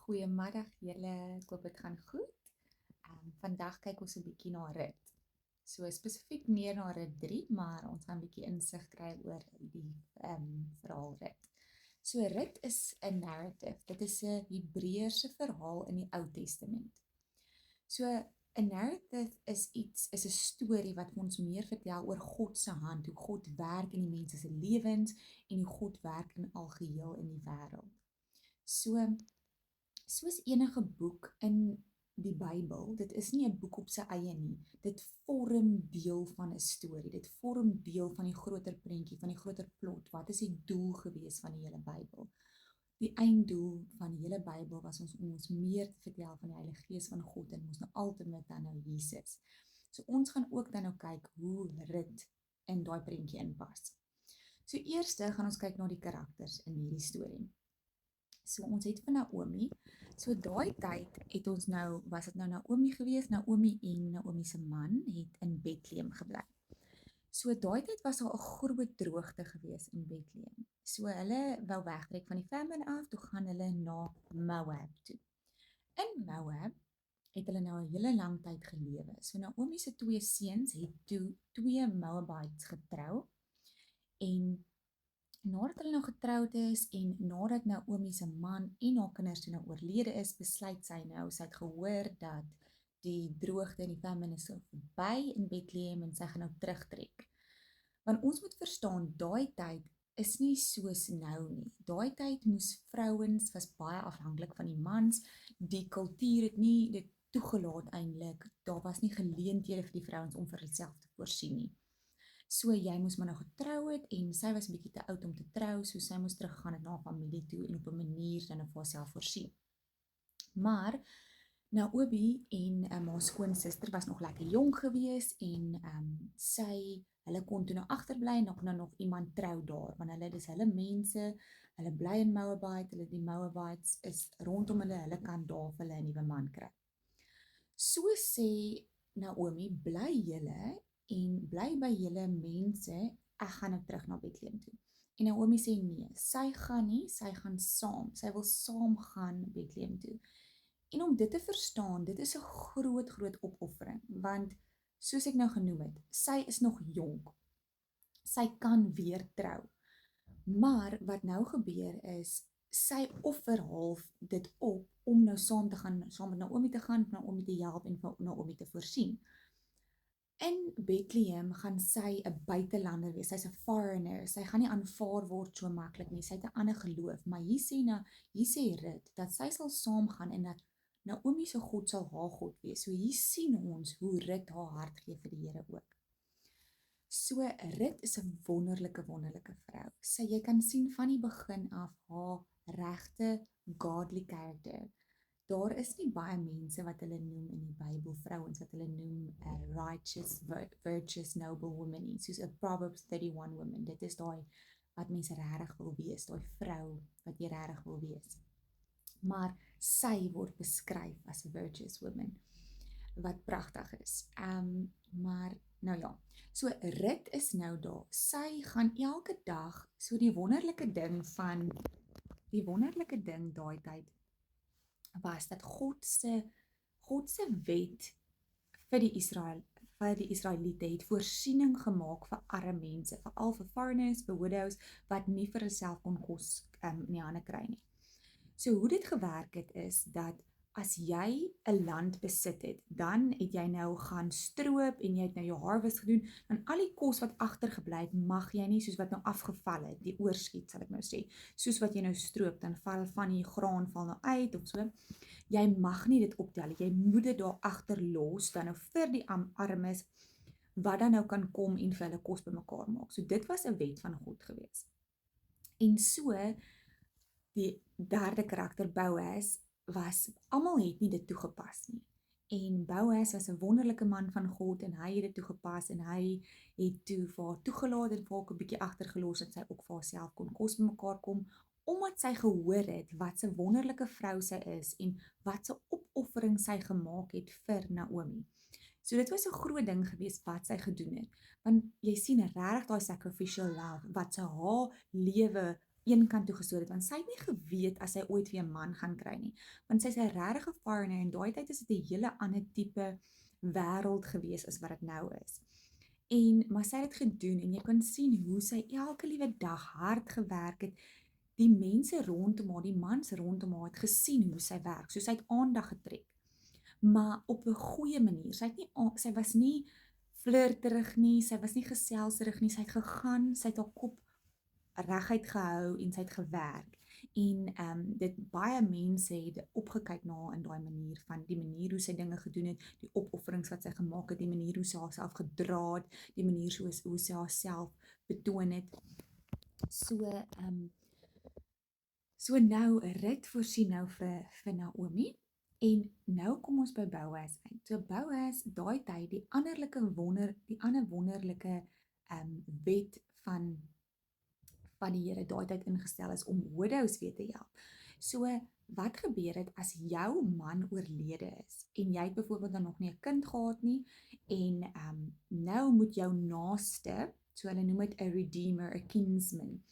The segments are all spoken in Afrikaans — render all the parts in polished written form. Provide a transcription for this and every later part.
Goeiemiddag julle, ek hoop dit gaan goed. Vandag kyk ons 'n bietjie na rit. So spesifiek meer na rit 3, maar ons gaan 'n bietjie insig kry oor die verhaal rit. So rit is 'n narrative. Dit is 'n Hebreëse verhaal in die Ou Testament. So 'n narrative is 'n storie wat ons meer vertel oor God se hand, hoe God werk in die mense se lewens en hoe God werk in algeheel in die wêreld. So soos enige boek in die Bybel, dit is nie 'n boek op sy eie nie. Dit vorm deel van 'n storie. Dit vorm deel van die groter prentjie, van die groter plot. Wat is die doel gewees van die hele Bybel? Die einddoel van die hele Bybel was om ons meer te vertel van die Heilige Gees van God en ons nou ultimate dan nou Jesus. So ons gaan ook dan nou kyk hoe Rut in daai prentjie inpas. So eerste gaan ons kyk na die karakters in hierdie storie. So ons het vir Naomi, so daai tyd het ons nou, was dit nou Naomi gewees, Naomi en Naomi se man het in Bethlehem gebly. So daai tyd was daar 'n groot droogte gewees in Bethlehem. So hulle wou wegtrek van die famine af, toe gaan hulle na Moab toe. In Moab het hulle nou 'n hele lang tyd gelewe. So Naomi se twee seuns het toe twee Moabites getrou en nadat hulle nou getroud is en nadat Naomi se man en haar kinders toe nou oorlede is, besluit sy nou, sy het gehoor dat die droogte en die famine is verby in Bethlehem en sy gaan nou terugtrek. Want ons moet verstaan, daai tyd is nie soos nou nie. Daai tyd moes vrouens, was baie afhanklik van die mans, die kultuur het nie dit toegelaat eintlik, daar was nie geleenthede vir die vrouens om vir hulself te voorsien nie. So jy moes maar nou getrou het en sy was 'n bietjie te oud om te trou, so sy moes teruggaan na haar familie toe en op 'n manier dan vir haarself voorsien. Maar Naomi en haar skoonsister was nog lekker jonk gewees en hulle kon toe nou agterbly en nog iemand trou daar, want hulle mense, hulle bly in Moabite, die Moabites is rondom hulle kan daar vir hulle 'n nuwe man kry. So sê Naomi, bly julle en bly by julle mense, ek gaan nou terug na Bethlehem toe. En Naomi sê nee, sy gaan nie, sy gaan saam, sy wil saam gaan Bethlehem toe. En om dit te verstaan, dit is 'n groot opoffering, want soos ek nou genoem het, sy is nog jonk. Sy kan weer trou. Maar wat nou gebeur is, sy offer half dit op om nou saam met Naomi te gaan, Naomi te help en vir Naomi te voorsien. In Bethlehem gaan sy 'n buitelander wees, sy's 'n foreigner, sy gaan nie aanvaar word so maklik nie, sy het 'n ander geloof, maar hier sê Rut, dat sy sal saamgaan en dat Naomi se God sal haar God wees. So hier sien ons hoe Rut haar hart gee vir die Here ook. So Rut is 'n wonderlike vrou. Jy kan sien van die begin af haar regte godly character. Daar is nie baie mense wat hulle noem in die Bybel, vrouens wat hulle noem righteous, virtuous, noble women nie, soos 'n Proverbs 31 woman. Dit is daai wat mense regtig wil wees, daai vrou wat jy regtig wil wees. Maar sy word beskryf as 'n virtuous woman, wat pragtig is. Maar nou ja, so Rut is nou daar. Sy gaan elke dag, so die wonderlike ding daai tyd was dat God se wet vir die Israeliete het voorsiening gemaak vir arme mense, veral vir foreigners, vir widows wat nie vir hulself kon kos in die hande kry nie. So hoe dit gewerk het is dat as jy 'n land besit het, dan het jy nou gaan stroop en jy het nou jou harvest gedoen, dan al die kos wat agtergebly het, mag jy nie, soos wat nou afgeval het, die oorskiet sal ek nou sê, soos wat jy nou stroop, dan val van die graan val nou uit of so, jy mag nie dit optel, jy moet dit daar agter los, dan nou vir die armes, wat dan nou kan kom en vir hulle kos bymekaar maak. So dit was 'n wet van God gewees. En so, die derde karakter, Boas, almal het nie dit toegepas nie. En Boas was 'n wonderlike man van God en hy het dit toegepas en hy het toe vir haar toegelaat en vir haar 'n bietjie agtergelos dat sy ook vir haarself kon kos bymekaar kom, omdat sy gehoor het wat 'n wonderlike vrou sy is en wat 'n opoffering sy gemaak het vir Naomi. So dit was 'n groot ding gewees wat sy gedoen het, want jy sien regtig daai sacrificial love wat sy haar lewe een kant toe gestoot het, want sy het nie geweet as sy ooit weer 'n man gaan kry nie, want sy's 'n regte foreigner en daai tyd is dit 'n hele ander tipe wêreld gewees as wat dit nou is. Maar sy het dit gedoen en jy kan sien hoe sy elke liewe dag hard gewerk het. Die mense rondom haar, die mans rondom haar het gesien hoe sy werk, so sy het aandag getrek. Maar op 'n goeie manier. Sy was nie flirterig nie, sy was nie geselserig nie, sy het gegaan, sy het haar kop reguit gehou en sy het gewerk. Dit baie mense het opgekyk na haar in daai manier van die manier hoe sy dinge gedoen het, die opofferings wat sy gemaak het, die manier hoe sy haarself gedra het, die manier hoe sy haarself betoon het. So nou 'n rit voorsien nou vir Naomi. En nou kom ons by Boas uit. So Boas, daai tyd, die ander wonderlike wet van die Here daai tyd ingestel is om widows weer te help. So wat gebeur het as jou man oorlede is en jy het byvoorbeeld dan nog nie 'n kind gehad nie en nou moet jou naaste, so hulle noem dit 'n redeemer, 'n kinsman.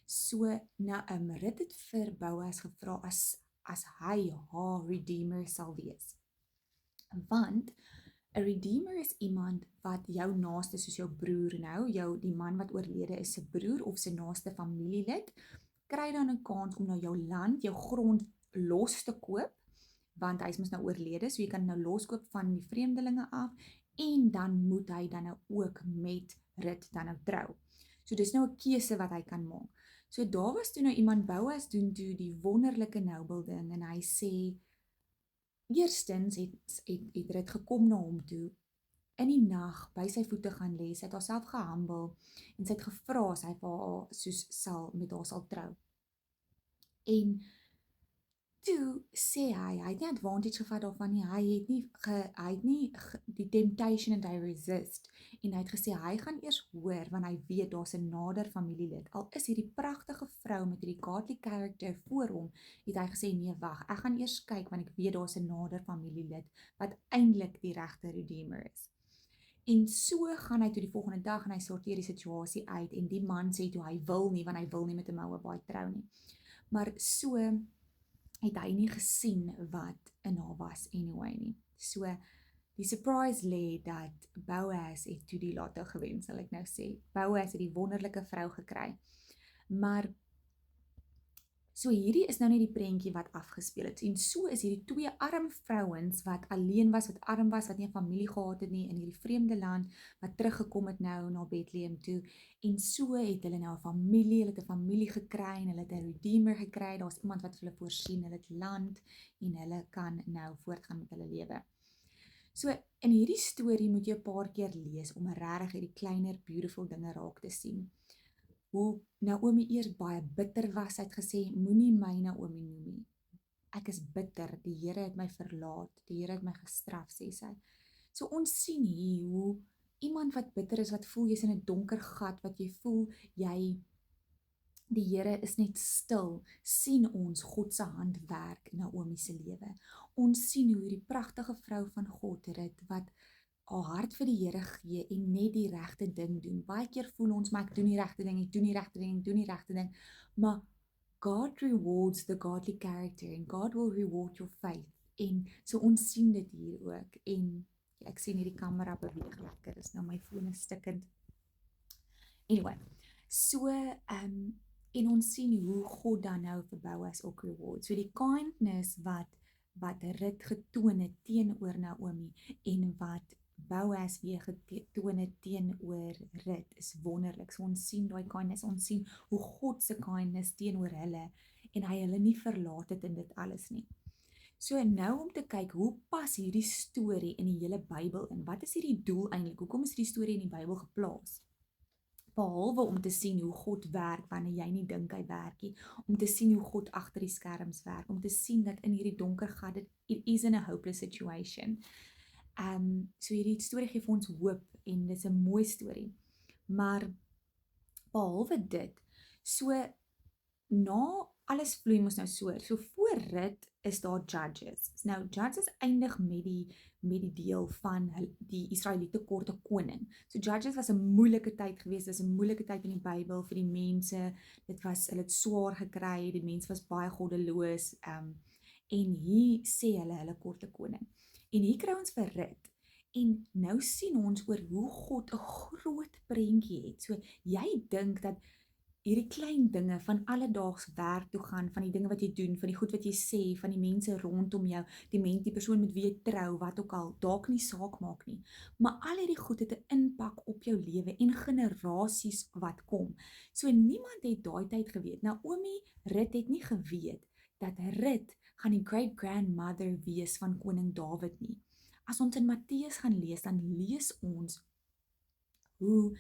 So nou Rut het vir Boas gevra as hy haar redeemer sal wees. Want 'n redeemer is iemand wat jou naaste, soos jou broer nou, die man wat oorlede is se broer of se naaste familielid, kry dan 'n kans om nou jou land, jou grond los te koop, want hy is mos nou oorlede, so jy kan nou loskoop van die vreemdelinge af, en dan moet hy dan nou ook met Rut dan nou trou. So dis nou 'n keuse wat hy kan maak. So daar was toe nou iemand, Boas doen toe die wonderlike noble ding, en hy sê, eerstens het Rut gekom na hom toe, in die nag by sy voete gaan lê, sy het haarself gehumble, en sy het gevra as hy vir haar met haar sal trou. En toe sê hy het nie advantage gevat daarvan nie, hy het nie die temptation en hy resist, en hy het gesê, hy gaan eers hoor, want hy weet daar's 'n nader familielid, al is hierdie pragtige vrou met hierdie godly character voor hom, het hy gesê, nee wag, ek gaan eers kyk, want ek weet daar's 'n nader familielid, wat eintlik die regte redeemer is. En so gaan hy toe die volgende dag, en hy sorteer die situasie uit, en die man sê toe, hy wil nie, want hy wil nie met 'n Moabite trou nie. Maar so het hy nie gesien wat in haar was anyway nie. So, die surprise lê dat Boas het toe die lotto gewen, sal ek nou sê. Boas het die wonderlike vrou gekry. Maar, so hierdie is nou net die prentjie wat afgespeel het. En so is hierdie twee arm vrouens wat alleen was, wat arm was, wat nie 'n familie gehad het nie, in hierdie vreemde land, wat teruggekom het nou na Bethlehem toe. En so het hulle nou 'n familie, hulle het 'n familie gekry, en hulle het 'n redeemer gekry, daar's iemand wat hulle voorsien, hulle het land, en hulle kan nou voortgaan met hulle lewe. So, in hierdie storie moet jy 'n paar keer lees, om regtig hierdie kleiner, beautiful dinge raak te sien. Hoe Naomi eers baie bitter was, sy het gesê, moenie my Naomi noem nie. Ek is bitter, die Here het my verlaat, die Here het my gestraf, sê sy. So ons sien hier hoe iemand wat bitter is, wat voel jy's in 'n donker gat, wat jy voel die Here is net stil, sien ons God se hand werk in Naomi se lewe. Ons sien hoe die pragtige vrou van God Rut, wat haar hart vir die Here gee en net die regte ding doen. Baie keer voel ons, maar ek doen die regte ding, ek doen die regte ding, ek doen die regte ding, maar God rewards the godly character, and God will reward your faith. En so ons sien dit hier ook, en ek sien hierdie kamera beweeg lekker, is nou my foon is stikkend. Anyway, so, en ons sien hoe God dan nou vir Boas ook reward. So die kindness wat Rut getoon het teenoor Naomi, en wat Boas weer getoon het teenoor Rut, is wonderlik. So ons sien daai kindness, ons sien hoe God se kindness teenoor hulle, en hy hulle nie verlaat het in dit alles nie. So nou om te kyk, hoe pas hierdie storie in die hele Bybel in? Wat is hierdie doel eintlik? Hoekom is hierdie storie in die Bybel geplaas? Behalwe om te sien hoe God werk wanneer jy nie dink hy werk nie, om te sien hoe God agter die skerms werk, om te sien dat in hierdie donker gat, it is in a hopeless situation. So hierdie storie gee vir ons hoop, en dit is 'n mooi storie. Maar behalwe dit, so na alles vloei mos nou so voor Rut is daar Judges. Nou Judges eindig met die deel van die Israeliete kort 'n koning. So Judges was 'n moeilike tyd geweest, dis 'n moeilike tyd in die Bybel vir die mense. Hulle het swaar gekry, die mense was baie goddeloos, en hier sê hulle kort 'n koning. En hier kry ons vir Rut. En nou sien ons oor hoe God 'n groot prentjie het. So jy dink dat hierdie klein dinge van alledaags werk toe gaan, van die dinge wat jy doen, van die goed wat jy sê, van die mense rondom jou, die persoon met wie jy trou, wat ook al, dalk nie saak maak nie. Maar al hierdie goed het 'n impak op jou lewe en generasies wat kom. So niemand het daai tyd geweet. Naomi Rut het nie geweet dat Rut gaan die great grandmother wees van koning Dawid nie. As ons in Matteus gaan lees, dan lees ons hoe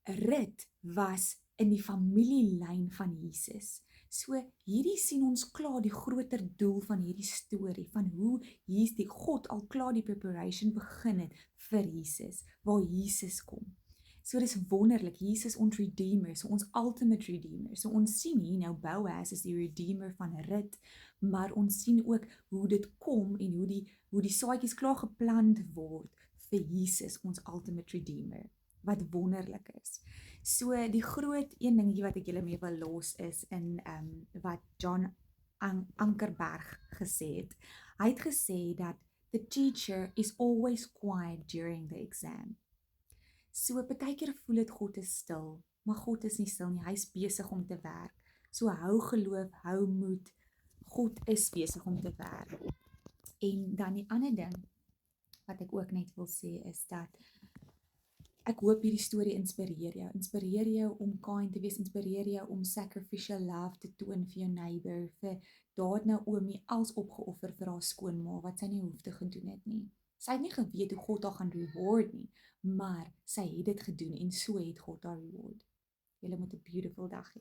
Rut was in die familielyn van Jesus. So hierdie sien ons klaar die groter doel van hierdie storie, van hoe die God al klaar die preparation begin het vir Jesus, waar Jesus kom. So dis wonderlik, Jesus ons redeemer, so ons ultimate redeemer. So ons sien hier nou Boaz is die redeemer van Rut, maar ons sien ook hoe dit kom en hoe die saadjies klaar geplant word vir Jesus, ons ultimate redeemer. Wat wonderlik is. So die groot een dingetjie wat ek julle mee wil los is in wat John Ankerberg gesê het. Hy het gesê dat the teacher is always quiet during the exam. So partykeer voel dit God is stil, maar God is nie stil nie, hy is besig om te werk. So hou geloof, hou moed, God is besig om te werk. En dan die ander ding wat ek ook net wil sê is dat ek hoop hierdie storie inspireer jou om kind te wees, inspireer jou om sacrificial love te toon vir jou neighbor, vir daar het Naomi als opgeoffer vir haar skoonma, wat sy nie hoef te gedoen het nie. Sy het nie geweet hoe God haar gaan reward nie, maar sy het dit gedoen en so het God haar reward. Julle moet 'n beautiful dag hê.